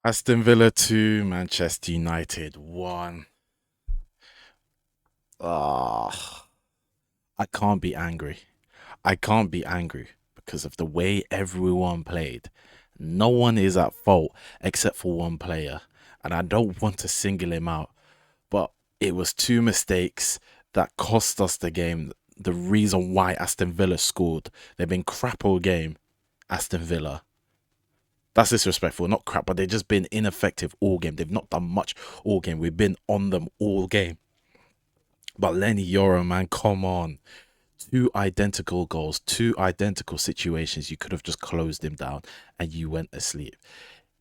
Aston Villa 2, Manchester United 1. Ah, I can't be angry. I can't be angry because of the way everyone played. No one is at fault except for one player, and I don't want to single him out, but it was two mistakes that cost us the game. The reason why Aston Villa scored. They've been crap all game, Aston Villa. That's disrespectful, not crap, but they've just been ineffective all game. They've not done much all game. We've been on them all game. But Lenny Yoro, man, come on. Two identical goals, two identical situations. You could have just closed him down and you went asleep.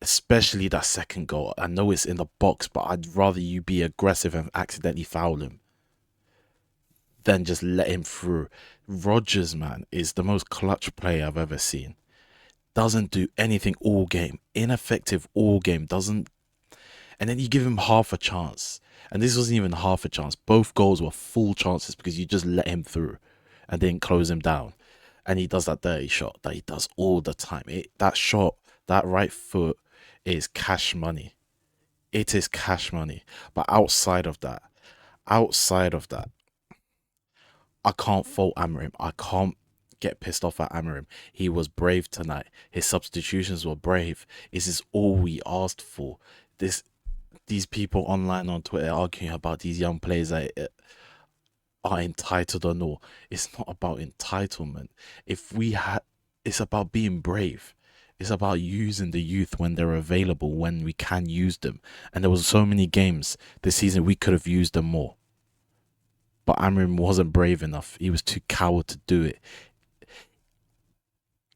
Especially that second goal. I know it's in the box, but I'd rather you be aggressive and accidentally foul him than just let him through. Rodgers, man, is the most clutch player I've ever seen. Doesn't do anything all game. Ineffective all game. Doesn't. And then you give him half a chance. And this wasn't even half a chance. Both goals were full chances because you just let him through and didn't close him down. And he does that dirty shot that he does all the time. That shot, that right foot is cash money. It is cash money. But outside of that, I can't fault Amorim. I can't get pissed off at Amorim. He was brave tonight. His substitutions were brave. This is all we asked for. This These people online on Twitter arguing about these young players that are entitled or not. It's not about entitlement. If we had, it's about being brave. It's about using the youth when they're available, when we can use them. And there was so many games this season we could have used them more. But Amrin wasn't brave enough. He was too coward to do it.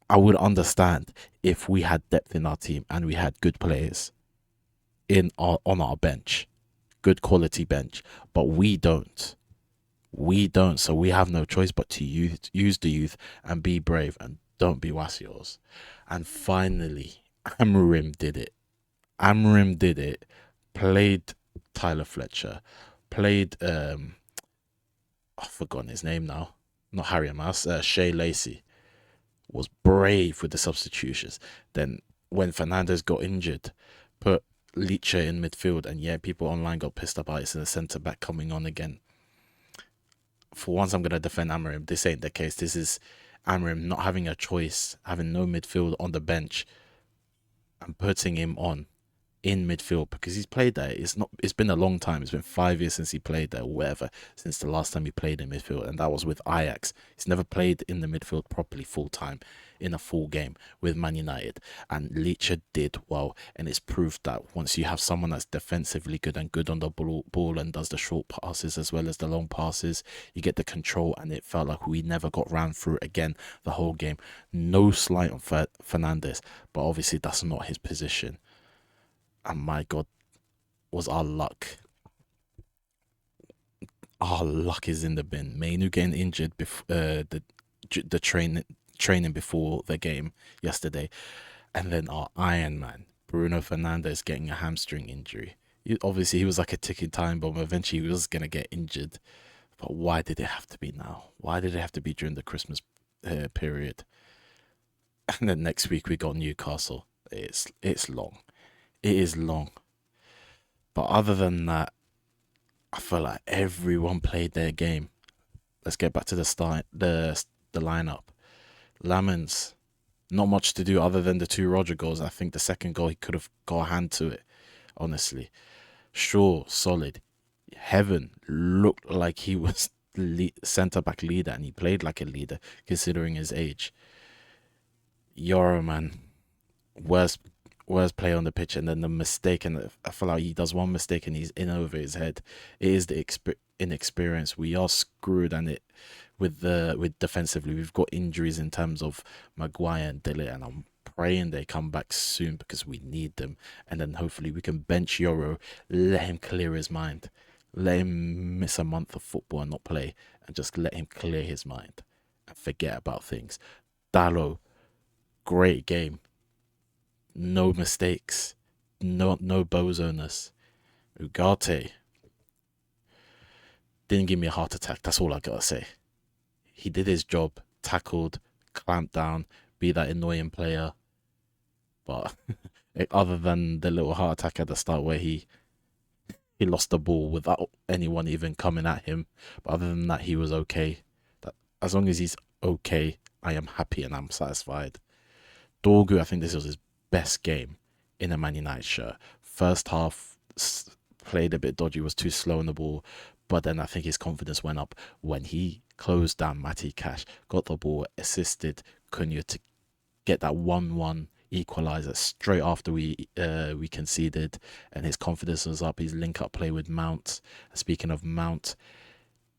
I would understand if we had depth in our team and we had good players in our on our bench, good quality bench, but we don't. We don't, so we have no choice but to use the youth and be brave and don't be wasios. And finally, Amorim did it. Amorim did it. Played Tyler Fletcher. Played I've forgotten his name now. Not Harry Mouse. Shea Lacey was brave with the substitutions. Then when Fernandez got injured, put Leacher in midfield, and yeah, people online got pissed about it. It's the centre back coming on again. For once, I'm going to defend Amorim. This ain't the case. This is Amorim not having a choice, having no midfield on the bench, and putting him on in midfield because he's played there. It's not. It's been a long time. It's been 5 years since he played there, or whatever, since the last time he played in midfield, and that was with Ajax. He's never played in the midfield properly full time in a full game with Man United, and Leacher did well, and it's proof that once you have someone that's defensively good and good on the ball and does the short passes as well as the long passes, you get the control, and it felt like we never got ran through again the whole game. No slight on Fernandez, but obviously that's not his position. And my God, was our luck. Our luck is in the bin. Mainu getting injured before the training before the game yesterday, and then our Iron Man Bruno Fernandez getting a hamstring injury. Obviously, he was like a ticking time bomb. Eventually, he was gonna get injured. But why did it have to be now? Why did it have to be during the Christmas period? And then next week we got Newcastle. It's long. It is long. But other than that, I feel like everyone played their game. Let's get back to the lineup. Lamens, not much to do other than the two Roger goals. I think the second goal he could have got a hand to it. Honestly, Shaw solid. Heaven looked like he was centre back leader, and he played like a leader considering his age. Yoro, man, worst player on the pitch, and then the mistake, and I feel like he does one mistake and he's in over his head. It is the inexperience. We are screwed, and it with defensively, we've got injuries in terms of Maguire and Dilly, and I'm praying they come back soon because we need them, and then hopefully we can bench Yoro, let him clear his mind, let him miss a month of football and not play, and just let him clear his mind and forget about things. Dallo, great game, no mistakes, no bozoness. Ugarte didn't give me a heart attack. That's all I gotta say. He did his job, tackled, clamped down, be that annoying player. But other than the little heart attack at the start where he lost the ball without anyone even coming at him. But other than that, he was okay. That as long as he's okay, I am happy and I'm satisfied. Dorgu, I think this was his best game in a Man United shirt. First half played a bit dodgy, was too slow on the ball, but then I think his confidence went up when he closed down Matty Cash, got the ball, assisted Cunha to get that 1-1 equalizer straight after we conceded, and his confidence was up. His link up play with Mount. Speaking of Mount,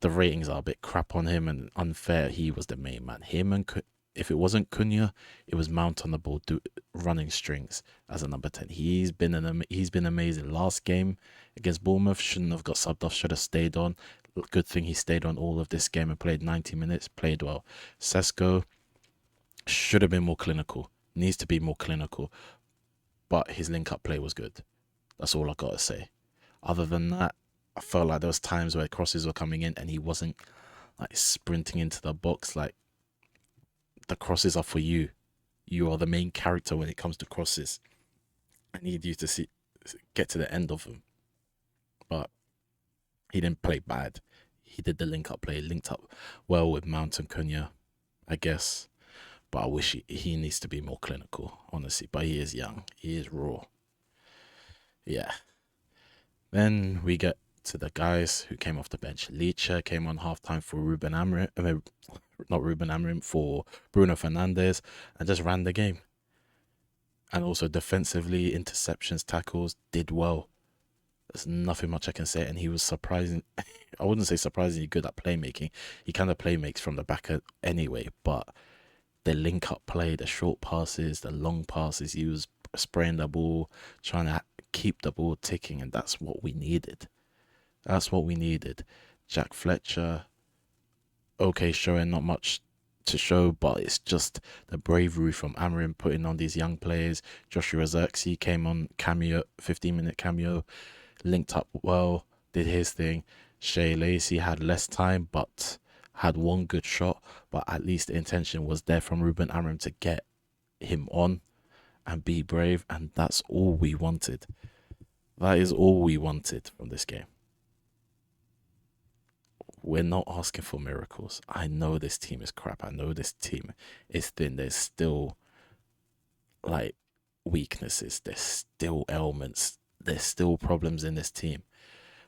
the ratings are a bit crap on him and unfair. He was the main man. Him and if it wasn't Cunha, it was Mount on the ball, running strings as a number 10. He's been amazing. Last game against Bournemouth, shouldn't have got subbed off, should have stayed on. Good thing he stayed on all of this game and played 90 minutes, played well. Sesko should have been more clinical, needs to be more clinical, but his link-up play was good. That's all I got to say. Other than that, I felt like there was times where crosses were coming in and he wasn't like sprinting into the box. Like, the crosses are for you. You are the main character when it comes to crosses. I need you to get to the end of them. But he didn't play bad. He did the link-up play, linked up well with Mount and Cunha, I guess. But I wish he needs to be more clinical, honestly. But he is young. He is raw. Yeah. Then we get to the guys who came off the bench. Leacher came on halftime for Ruben Amorim. I mean, not Ruben Amorim, for Bruno Fernandes, and just ran the game. And also defensively, interceptions, tackles, did well. There's nothing much I can say. And he was surprising. I wouldn't say surprisingly good at playmaking. He kind of playmakes from the back anyway. But the link up play, the short passes, the long passes, he was spraying the ball, trying to keep the ball ticking. And that's what we needed. That's what we needed. Jack Fletcher, okay, showing not much to show, but it's just the bravery from Amorim putting on these young players. Joshua Zirkzee came on cameo, 15-minute cameo, linked up well, did his thing. Shea Lacey had less time, but had one good shot. But at least the intention was there from Ruben Amorim to get him on and be brave, and that's all we wanted. That is all we wanted from this game. We're not asking for miracles. I know this team is crap. I know this team is thin. There's still like weaknesses. There's still ailments. There's still problems in this team.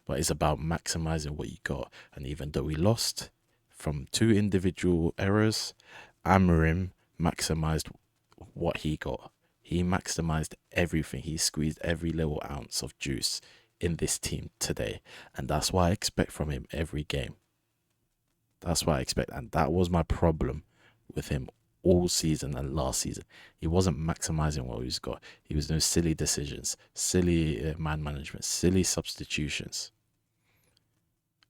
But it's about maximizing what you got. And even though we lost from 2 individual errors, Amorim maximized what he got. He maximized everything. He squeezed every little ounce of juice in this team today. And that's what I expect from him every game. That's what I expect. And that was my problem with him all season and last season. He wasn't maximizing what he's got. He was doing silly decisions, silly man management, silly substitutions.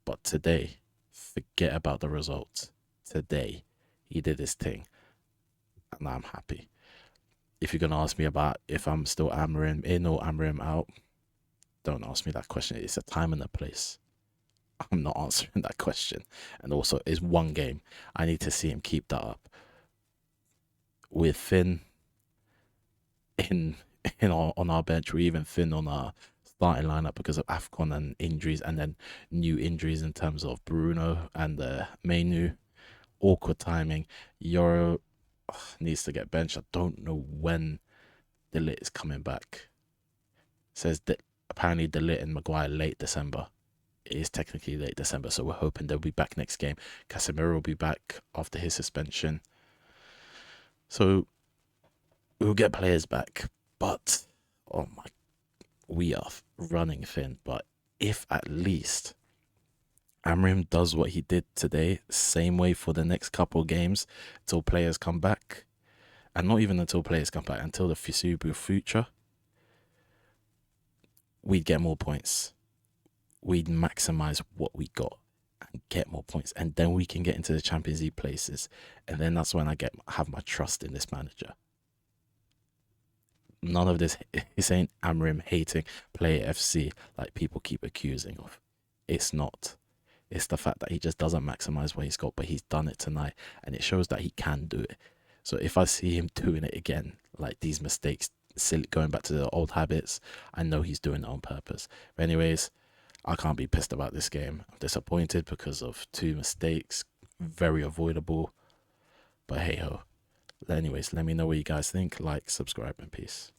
But today, forget about the results. Today, he did his thing. And I'm happy. If you're going to ask me about if I'm still Amorim in or Amorim out, don't ask me that question. It's a time and a place. I'm not answering that question. And also, it's one game. I need to see him keep that up. We're thin on our bench. We're even thin on our starting lineup because of AFCON and injuries, and then new injuries in terms of Bruno and Mainu. Awkward timing. Yoro needs to get benched. I don't know when De Ligt is coming back. Says that apparently De Ligt and Maguire late December. It is technically late December, so we're hoping they'll be back next game. Casemiro will be back after his suspension. So we'll get players back, but oh my, we are running thin. But if at least Amorim does what he did today, same way for the next couple of games until players come back, and not even until players come back, until the foreseeable future, we'd get more points. We'd maximize what we got and get more points, and then we can get into the Champions League places, and then that's when I have my trust in this manager. None of this ain't Amorim hating Play FC like people keep accusing of. It's not. It's the fact that he just doesn't maximize what he's got, but he's done it tonight, and it shows that he can do it. So if I see him doing it again, like these mistakes silly, going back to the old habits. I know he's doing it on purpose. But anyways, I can't be pissed about this game. I'm disappointed because of 2 mistakes, very avoidable. But hey ho. Anyways, let me know what you guys think. Like, subscribe, and peace.